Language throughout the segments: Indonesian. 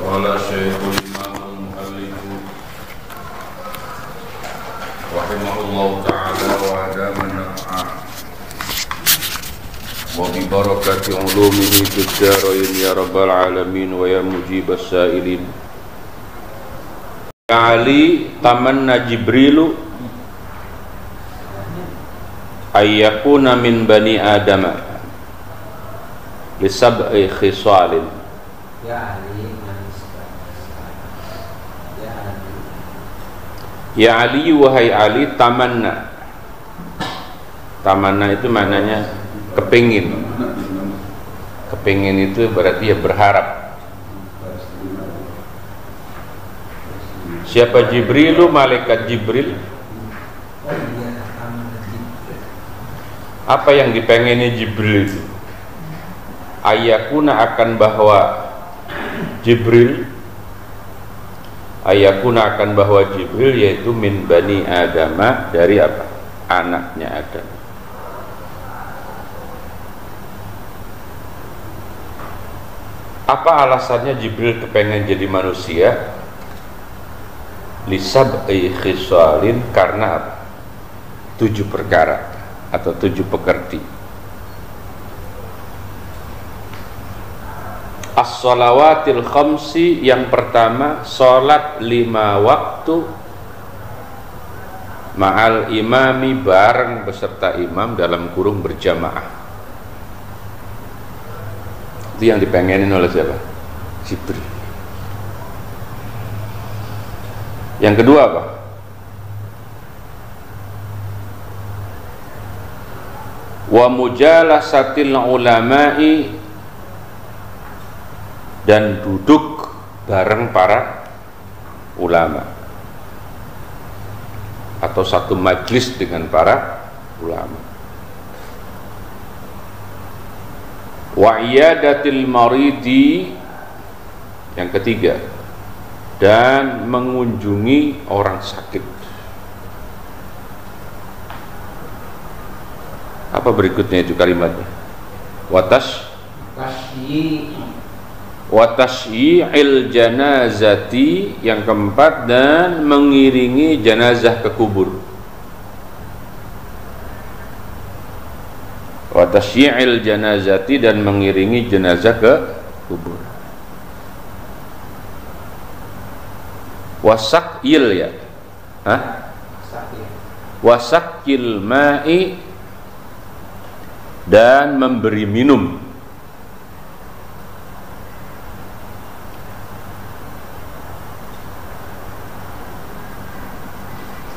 قال شيخ الإمام المؤلف رحمه الله تعالى وأدام النفع وببركة علومه في الدارين يا رب العالمين ويا مجيب السائلين. يا علي tamanna Jibrilu ayyakuna min bani Adam li sab'i khisalin. Ya Ali, wahai Ali, tamanna. Tamanna itu maknanya kepingin. Kepingin itu berarti ya berharap. Siapa Jibrilu? Malaikat Jibril. Apa yang dipengeni Jibril itu? Ayakuna akan bahwa Jibril, ayakuna akan bahwa Jibril yaitu min bani Adama, dari apa? Anaknya Adam. Apa alasannya Jibril kepengen jadi manusia? Lisab'i khisalin, karena apa? 7 perkara atau 7 pekerti. As-shalawatil khamsi, yang pertama salat 5 waktu ma'al imami, bareng beserta imam, dalam kurung berjamaah. Itu yang dipengenin oleh siapa? Jibril. Yang kedua apa? Wa mujalasatil ulama'i, dan duduk bareng para ulama atau satu majlis dengan para ulama. Wa iyadatil maridi, yang ketiga, dan mengunjungi orang sakit. Apa berikutnya itu kalimatnya? Watasyi'il janazati, yang keempat, dan mengiringi jenazah ke kubur. Watasyi'il janazati, dan mengiringi jenazah ke kubur. Wasakil, ya, wasakil ma'i, dan memberi minum.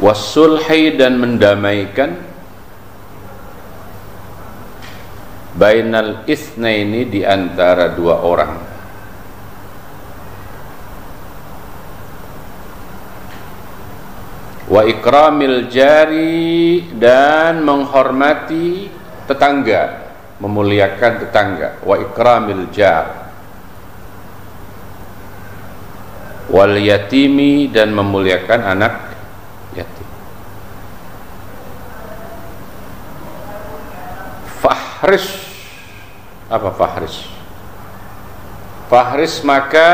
Wasulhi, dan mendamaikan. Bainal itsnaini, di antara 2 orang. Wa ikramil jari, dan menghormati tetangga, memuliakan tetangga. Wa ikramil jar. Wal yatimi, dan memuliakan anak yatim. Fahris, apa fahris? Fahris, maka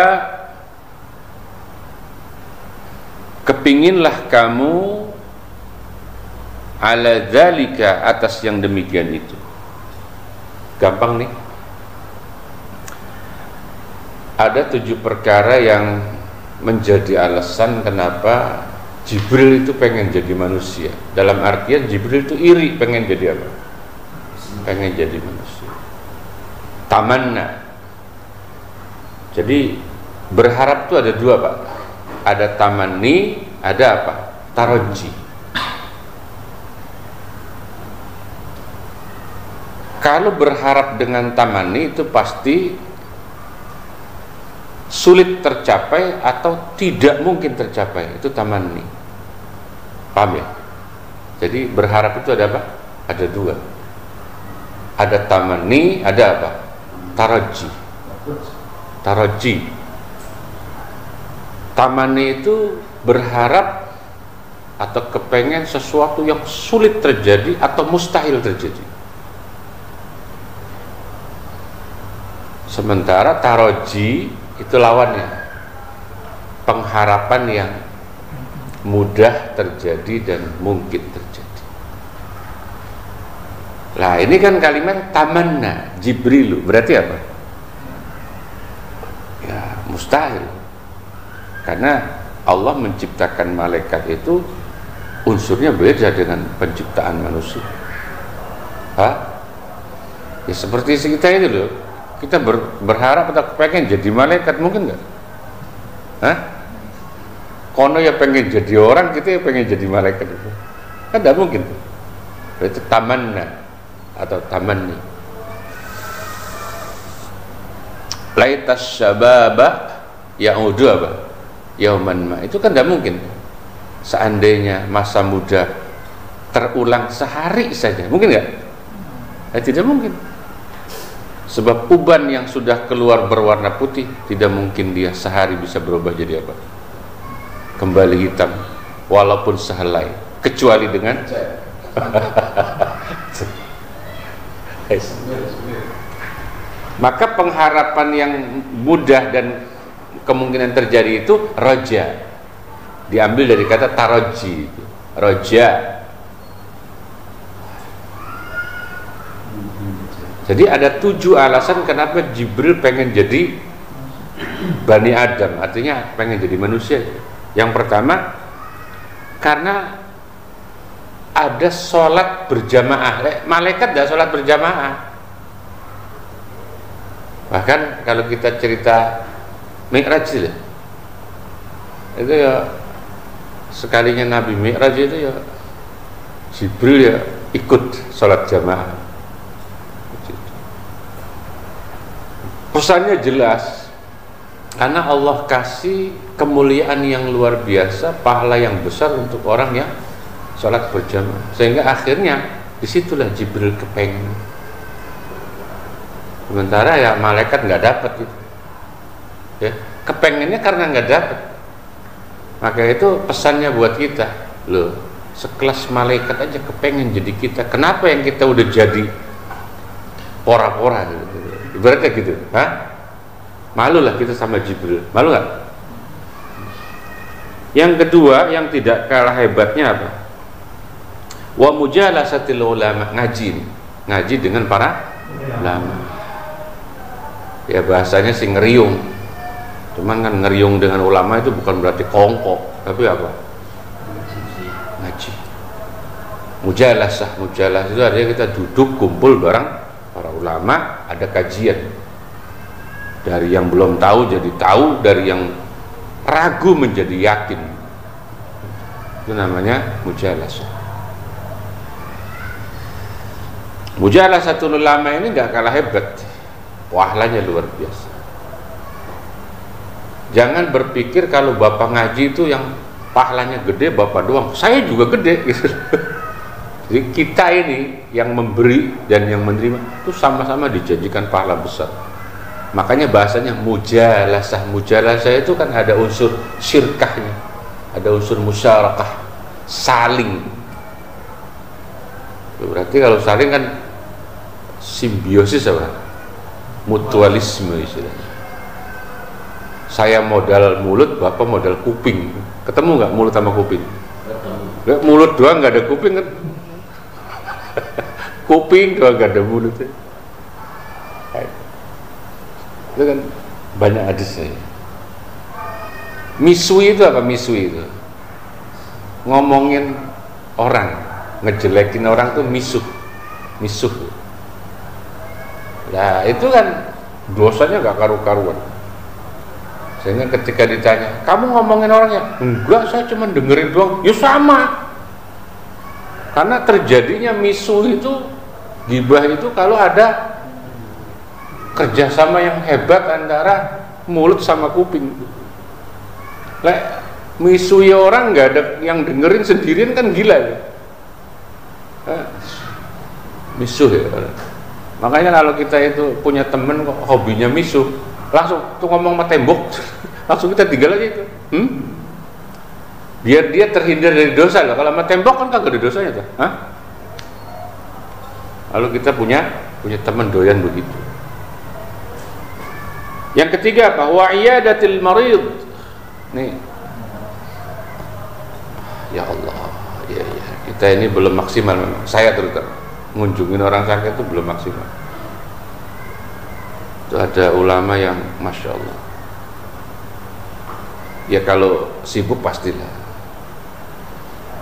kepinginlah kamu ala dzalika, atas yang demikian itu. Gampang nih. Ada 7 perkara yang menjadi alasan kenapa Jibril itu pengen jadi manusia. Dalam artian Jibril itu iri, pengen jadi apa? Pengen jadi manusia. Tamanna. Jadi berharap itu ada 2, Pak. Ada tamanni, ada apa? Taroji. Kalau berharap dengan tamanni itu pasti sulit tercapai atau tidak mungkin tercapai. Itu tamanni. Paham ya? Jadi berharap itu ada apa? Ada 2. Ada tamanni, ada apa? Taroji. Taroji. Tamanni itu berharap atau kepengen sesuatu yang sulit terjadi atau mustahil terjadi. Sementara taroji itu lawannya, pengharapan yang mudah terjadi dan mungkin terjadi. Lah ini kan kalimat tamanna Jibrilu, berarti apa? Ya mustahil, karena Allah menciptakan malaikat itu unsurnya beda dengan penciptaan manusia. Ya seperti kita ini loh, kita berharap atau pengen jadi malaikat, mungkin nggak? Kono ya pengen jadi orang, kita ya pengen jadi malaikat itu kan tidak mungkin. Itu tamanna atau tamanni. Laitas syababa ya'udu apa? Yauman ma, itu kan tidak mungkin. Seandainya masa muda terulang sehari saja, mungkin nggak? Tidak mungkin. Sebab uban yang sudah keluar berwarna putih, tidak mungkin dia sehari bisa berubah jadi apa? Kembali hitam, walaupun sehelai, kecuali dengan maka pengharapan yang mudah dan kemungkinan terjadi itu roja, diambil dari kata taroji, roja. Jadi ada 7 alasan kenapa Jibril pengen jadi Bani Adam, artinya pengen jadi manusia. Yang pertama, karena ada sholat berjamaah. Malaikat tidak sholat berjamaah. Bahkan kalau kita cerita Mi'raj itu ya, sekalinya Nabi Mi'raj itu ya Jibril ya ikut sholat jamaah. Pesannya jelas, karena Allah kasih kemuliaan yang luar biasa, pahala yang besar untuk orang yang sholat berjamaah, sehingga akhirnya disitulah Jibril kepengen. Sementara ya malaikat nggak dapat itu, ya kepengennya karena nggak dapat. Maka itu pesannya buat kita, loh, sekelas malaikat aja kepengen jadi kita, kenapa yang kita udah jadi pora-pora gitu. Ibaratnya gitu, malu lah kita sama Jibril, malu nggak? Yang kedua yang tidak kalah hebatnya apa? Wa mujalasatil ulama, ngaji dengan para ulama. Ya bahasanya sih ngeriung, cuman kan ngeriung dengan ulama itu bukan berarti kongkok, tapi apa? Ngaji. Mujalasah itu artinya kita duduk kumpul bareng para ulama, ada kajian, dari yang belum tahu jadi tahu, dari yang ragu menjadi yakin. Itu namanya mujalasah. Mujalasatul ulama ini nggak kalah hebat, pahalanya luar biasa. Jangan berpikir kalau bapak ngaji itu yang pahalanya gede bapak doang, saya juga gede gitu. Jadi kita ini yang memberi dan yang menerima itu sama-sama dijanjikan pahala besar. Makanya bahasanya mujalasah. Mujalasah itu kan ada unsur syirkahnya, ada unsur musyarakah, saling. Berarti kalau saling kan simbiosis apa? Mutualisme istilahnya. Saya modal mulut, bapak modal kuping. Ketemu nggak mulut sama kuping? Nggak, mulut doang nggak ada kuping kan? Kuping doang gak ada mulutnya. Itu kan banyak hadisnya. Misui itu apa? Misui itu ngomongin orang, ngejelekin orang tuh misuh. Nah itu kan dosanya gak karu-karuan. Sehingga ketika ditanya, kamu ngomongin orangnya? Enggak, saya cuma dengerin doang. Ya sama. Karena terjadinya misuh itu, ghibah itu kalau ada kerjasama yang hebat antara mulut sama kuping. Misuhi orang nggak ada yang dengerin sendirian kan gila ya. Misuh ya. Makanya kalau kita itu punya temen kok hobinya misuh, langsung tuh ngomong sama tembok, langsung kita tinggal aja itu. Biar dia terhindar dari dosa loh. Kalau sama tembok kan kagak ada dosanya tuh. Lalu kita punya teman doyan begitu. Yang ketiga, bahwa iyadatil marid, Nih, ya Allah, ya, kita ini belum maksimal memang. Saya terutama ngunjungin orang sakit itu belum maksimal. Itu ada ulama yang masya Allah. Ya kalau sibuk pastilah.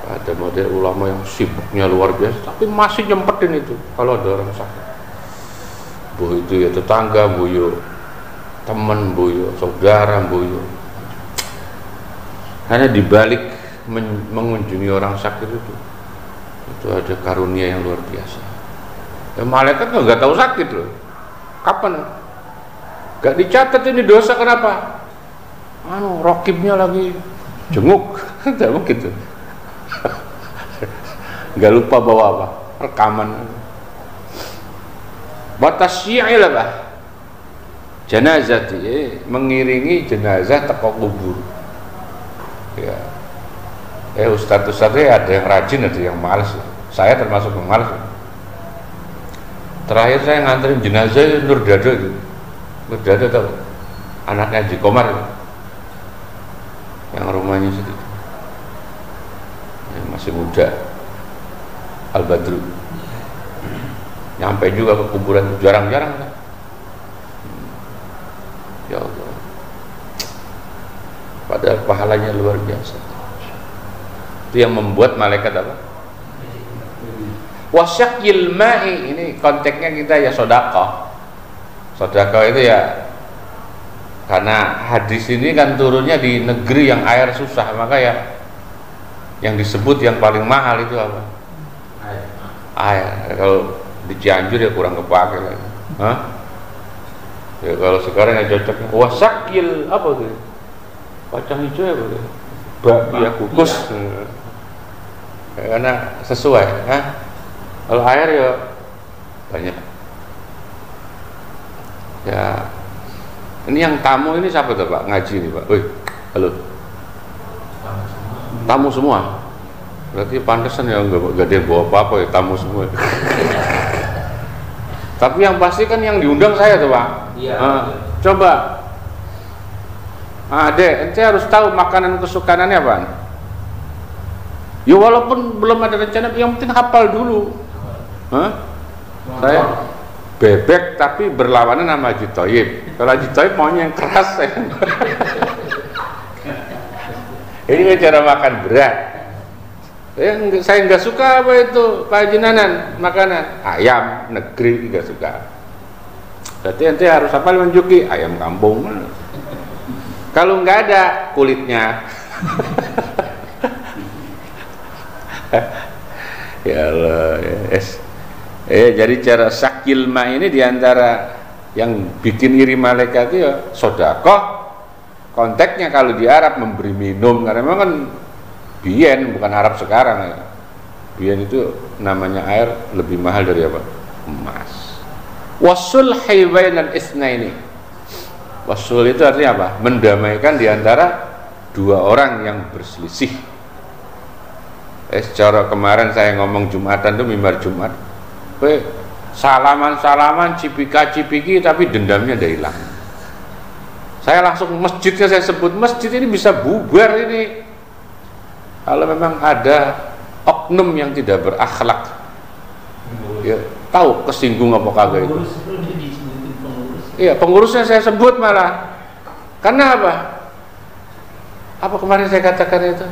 Ada model ulama yang sibuknya luar biasa, tapi masih nyempetin itu kalau ada orang sakit. Bu itu ya tetangga, buyo teman, buyo saudara, buyo. Karena dibalik mengunjungi orang sakit itu ada karunia yang luar biasa. Ya, malaikat nggak tahu sakit loh. Kapan? Gak dicatat ini dosa, kenapa? Rokibnya lagi jenguk, tidak mungkin tuh. Gak lupa bawa apa? Rekaman. Batasyi'il apa? Jenazah, mengiringi jenazah teko kubur. Ya. Ustadz-ustadznya ada yang rajin, ada yang malas. Saya termasuk yang malas. Terakhir saya nganterin jenazah Nur Dado itu. Nur Dado tahu? Anaknya Haji Komar itu. Yang rumahnya situ. Yang masih muda. Al-Badru. Nyampe juga ke kuburan, jarang-jarang kan? Ya Allah. Padahal pahalanya luar biasa. Itu yang membuat malaikat apa? Wasyaqil ma'i, ini konteksnya kita ya sedekah. Sedekah itu ya karena hadis ini kan turunnya di negeri yang air susah, maka ya yang disebut yang paling mahal itu apa? Air. Kalau di Cianjur ya kurang kepake lagi. Hah? Ya kalau sekarang ya cocoknya wasyaqil apa tuh? Kacang hijau ya boleh. Bakpia kukus. Karena sesuai, kalau air ya banyak. Ya, ini yang tamu ini siapa tuh Pak? Ngaji nih Pak. Woi, halo. Tamu semua. Berarti pantesan ya nggak ada yang bawa apa-apa ya, tamu semua. Tapi yang pasti kan yang diundang saya tuh Pak. Iya. Coba. Dek, ente harus tahu makanan kesukaannya apa. Ya walaupun belum ada rencana, yang penting hafal dulu. Saya bebek tapi berlawanan sama Haji Thayyib. Kalau Haji Thayyib maunya yang keras. Ini cara makan berat. Saya nggak suka apa itu Pak Haji Nanan, makanan ayam negeri nggak suka. Berarti ente harus hafal menjuki ayam kampung. Kalau nggak ada kulitnya. Ya Allah, yes. Jadi cara syaqil ma ini diantara yang bikin iri malaikat itu ya sedekah. Konteksnya kalau di Arab memberi minum, karena memang kan biyen bukan Arab sekarang ya. Biyen itu namanya air lebih mahal dari apa? Emas. Wasulhi bainal itsnaini. Wasul itu artinya apa? Mendamaikan diantara dua orang yang berselisih. Secara kemarin saya ngomong Jumatan itu mimbar Jumat. Salaman-salaman, cipika-cipiki, tapi dendamnya udah hilang. Saya langsung masjidnya saya sebut, masjid ini bisa bubar ini kalau memang ada oknum yang tidak berakhlak. Ya, tahu kesinggung apa kagak itu. Iya, pengurusnya saya sebut malah. Karena apa? Apa kemarin saya katakan itu?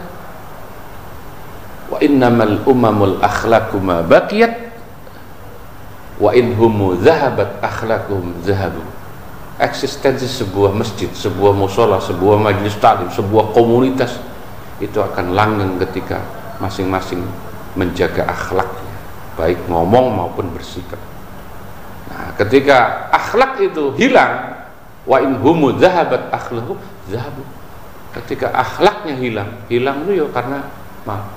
Wa innamal umamul akhlaqu ma baqiyat wa inhum zahabat akhlaquhum zahabu. Eksistensi sebuah masjid, sebuah mushola, sebuah majelis taklim, sebuah komunitas itu akan langgeng ketika masing-masing menjaga akhlaknya, baik ngomong maupun bersikap. Nah, ketika akhlak itu hilang, wa in humu zahabat akhlaqu zahabu. Ketika akhlaknya hilang itu ya karena maaf.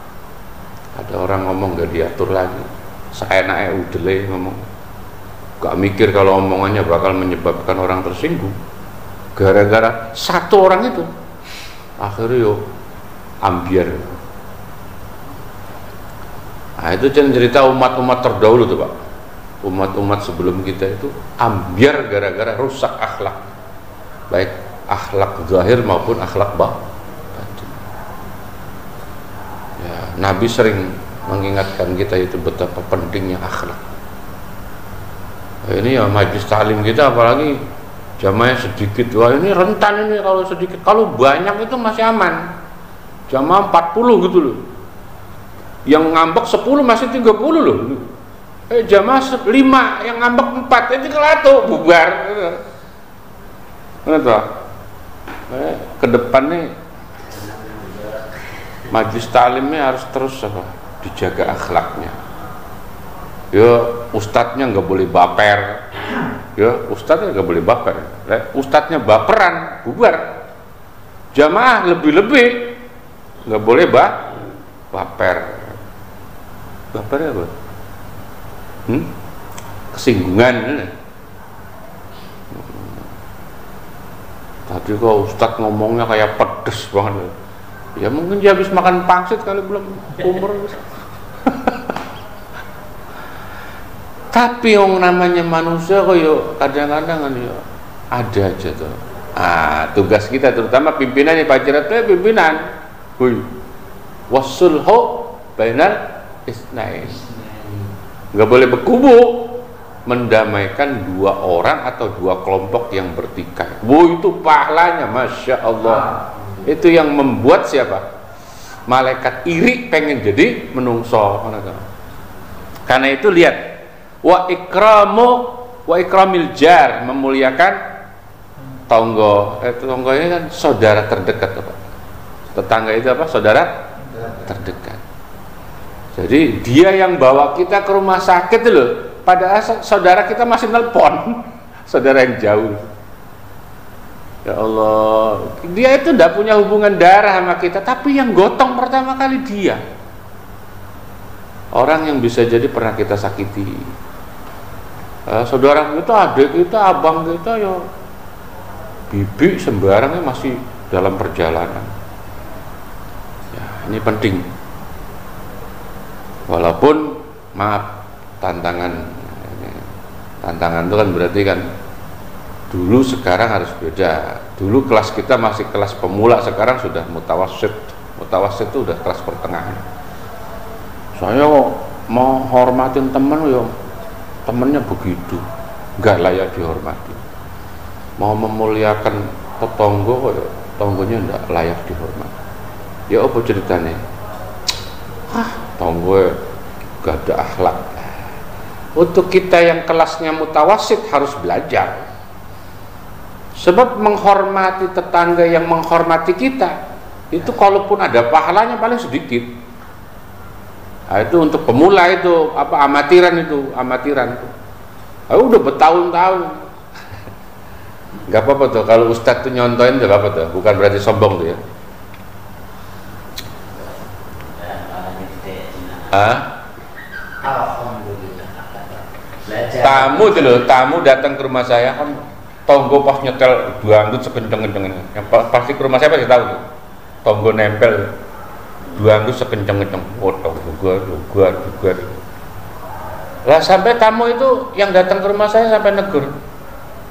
Ada orang ngomong gak diatur lagi, seenaknya udele ngomong, gak mikir kalau omongannya bakal menyebabkan orang tersinggung. Gara-gara satu orang itu, akhirnya yo ambiar. Nah, itu cerita umat-umat terdahulu tuh Pak. Umat-umat sebelum kita itu ambiar gara-gara rusak akhlak, baik akhlak zahir maupun akhlak Nabi sering mengingatkan kita itu betapa pentingnya akhlak. Ini ya majlis taklim kita, apalagi jamaah sedikit, wah ini rentan ini kalau sedikit. Kalau banyak itu masih aman, jamaah 40 gitu loh, yang ngambek 10 masih 30 loh. Jamaah 5 yang ngambek 4 itu kelatu bubar. Betul. Ke depan nih majlis taklimnya harus terus dijaga akhlaknya. Ya ustadznya nggak boleh baper, ya ustadznya nggak boleh baper. Ustadznya baperan bubar. Jamaah lebih nggak boleh baper. Baper apa? Kesinggungan. Tadi kok ustadz ngomongnya kayak pedes banget. Ya mungkin dia habis makan pangsit kali, belum umur. Tapi yang namanya manusia kok yuk kadang-kadang ya ada aja tuh. Tugas kita terutama pimpinannya Pak Cirat itu pimpinan. Wasulhu bainal isnain. Nggak boleh berkubu, mendamaikan 2 orang atau 2 kelompok yang bertikai. Itu pahalanya, masya Allah. Itu yang membuat siapa? Malaikat iri pengen jadi menungso. Karena itu lihat, wa ikramil jar, memuliakan tonggo. Tonggo ini kan saudara terdekat, Pak. Tetangga itu apa? Saudara terdekat. Jadi dia yang bawa kita ke rumah sakit loh, padahal saudara kita masih nelpon, saudara yang jauh. Ya Allah, dia itu tidak punya hubungan darah sama kita, tapi yang gotong pertama kali dia. Orang yang bisa jadi pernah kita sakiti. Saudara kita, adik kita, abang kita, ya bibi sembarangnya masih dalam perjalanan. Ya, ini penting. Walaupun maaf, tantangan itu kan berarti kan dulu sekarang harus beda. Dulu kelas kita masih kelas pemula, sekarang sudah mutawassit. Mutawassit itu udah kelas pertengahan. Saya mau hormatin temen, ya temennya begitu, nggak layak dihormati. Mau memuliakan tetangga, ya tonggonya nggak layak dihormati. Ya apa ceritanya? Tonggo gak ada akhlak. Untuk kita yang kelasnya mutawassit harus belajar. Sebab menghormati tetangga yang menghormati kita, itu kalaupun ada pahalanya paling sedikit. Itu untuk pemula, itu amatiran. Udah bertahun-tahun. Gak apa-apa tuh kalau ustadz tuh nyontoin, gak apa-apa tuh, bukan berarti sombong tuh ya. Alhamdulillah. Tamu tuh loh, tamu datang ke rumah saya kan, tonggo pas nyetel dangdut sekenceng-kencengnya. Yang pasti ke rumah saya pasti tahu tuh. Tonggo nempel dangdut sekenceng-kenceng. Oh, tonggo gua. Lah sampai tamu itu yang datang ke rumah saya sampai negur,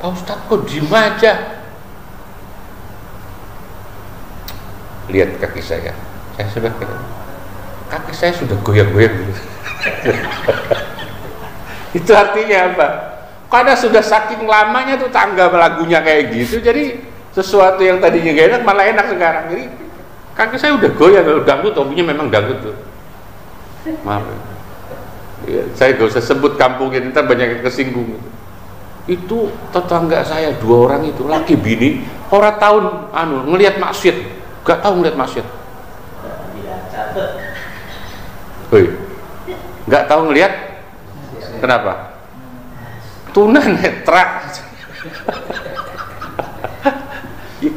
Pak Ustadz kok diem aja. Lihat kaki saya sudah kaki saya sudah goyang-goyang gitu. Itu artinya apa? Karena sudah saking lamanya tuh tangga lagunya kayak gitu, jadi sesuatu yang tadinya gak enak malah enak sekarang. Jadi kaki saya udah goyang, dangdut, hobinya memang dangdut tuh. Maaf ya, saya gak usah sebut kampungnya, ntar banyak yang kesinggung. Itu tetangga saya 2 orang itu laki bini, orang tahun ngelihat maksiat, gak tahu ngelihat maksiat. Nggak tahu ngelihat, kenapa? Tunanetra.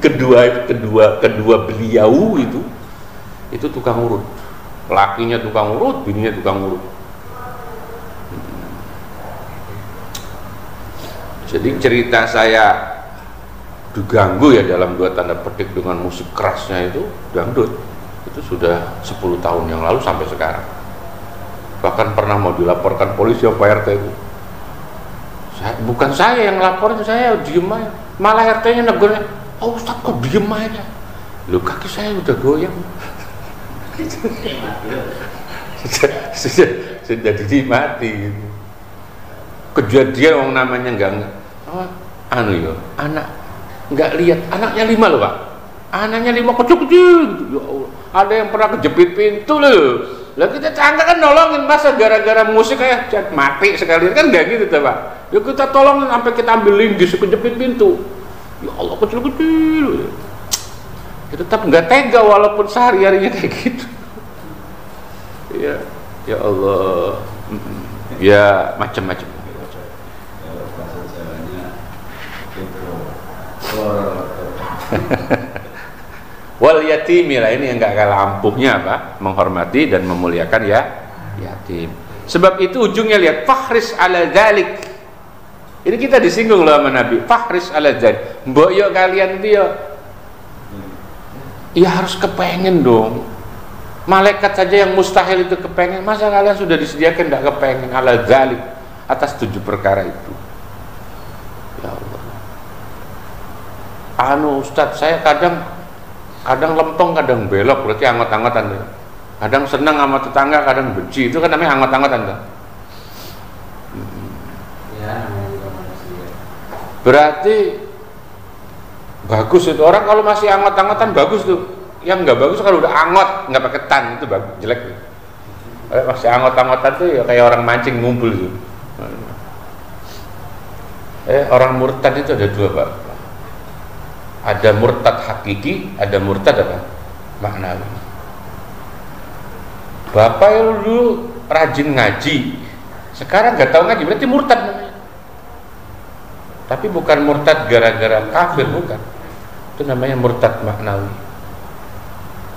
kedua beliau itu tukang urut, lakinya tukang urut, bininya tukang urut. Jadi cerita saya diganggu ya dalam 2 tanda petik dengan musik kerasnya itu dangdut, itu sudah 10 tahun yang lalu sampai sekarang. Bahkan pernah mau dilaporkan polisi ya Pak RT itu. Bukan saya yang laporin, saya diem aja. Malah RT-nya negurnya, oh Ustadz kok diem aja. Loh kaki saya udah goyang. sudah dinikmati. Kejadian orang namanya enggak anu ya, anak enggak lihat anaknya 5 loh Pak, anaknya 5 kecil-kecil gitu. Ya Allah, ada yang pernah kejepit pintu loh. Lah kita tangga kan nolongin, masa gara-gara musik kayak mati sekalian kan enggak gitu tuh Pak. Ya kita tolongin sampai kita ambil linggis kejepit pintu. Ya Allah, kecil-kecil. Ya tetap enggak tega walaupun sehari-harinya kayak gitu. Ya Allah. Ya macam-macam. Wal yatimi lah, ini yang enggak kalah ampuhnya apa? Menghormati dan memuliakan ya yatim. Sebab itu ujungnya lihat fahris ala dzalik. Ini kita disinggung loh sama Nabi. Fahris ala dzalik. Mbok yo kalian dia ya harus kepengen dong. Malaikat saja yang mustahil itu kepengen, masa kalian sudah disediakan enggak kepengen ala dzalik atas 7 perkara itu. Ya Allah. Ustadz, saya kadang lempeng, kadang belok, berarti anggot-anggotan tuh. Kadang senang sama tetangga, kadang benci, itu kan namanya anggot-anggotan tuh. Ya, berarti bagus itu. Orang kalau masih anggot-anggotan bagus tuh. Yang nggak bagus kalau udah angot, nggak pakai tan, itu bagus, jelek tuh. Masih anggot-anggotan tuh ya kayak orang mancing ngumpul tuh. Orang murtad itu ada 2 Pak. Ada murtad hakiki, ada murtad apa? Maknawi. Bapak yang dulu rajin ngaji, sekarang nggak tahu ngaji, berarti murtad namanya. Tapi bukan murtad gara-gara kafir, bukan. Itu namanya murtad maknawi.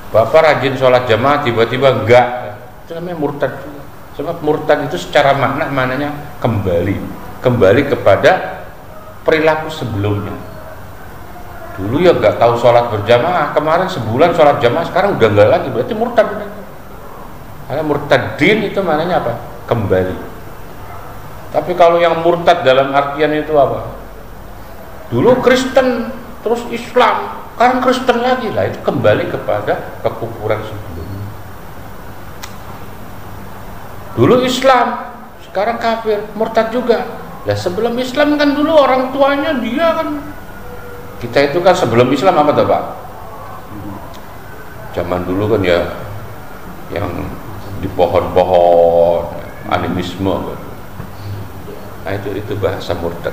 Bapak rajin sholat jamaah, tiba-tiba enggak, itu namanya murtad juga. Sebab murtad itu secara maknanya kembali kepada perilaku sebelumnya. Dulu ya nggak tahu sholat berjamaah, kemarin sebulan sholat jamaah, sekarang udah nggak lagi, berarti murtad. Karena murtadin itu maknanya apa? Kembali. Tapi kalau yang murtad dalam artian itu apa? Dulu Kristen, terus Islam, sekarang Kristen lagi lah, itu kembali kepada kekufuran sebelumnya. Dulu Islam, sekarang kafir, murtad juga. Lah sebelum Islam kan dulu orang tuanya dia kan. Kita itu kan sebelum Islam apa tuh Pak? Zaman dulu kan ya yang di pohon-pohon animisme. Nah itu bahasa murtad.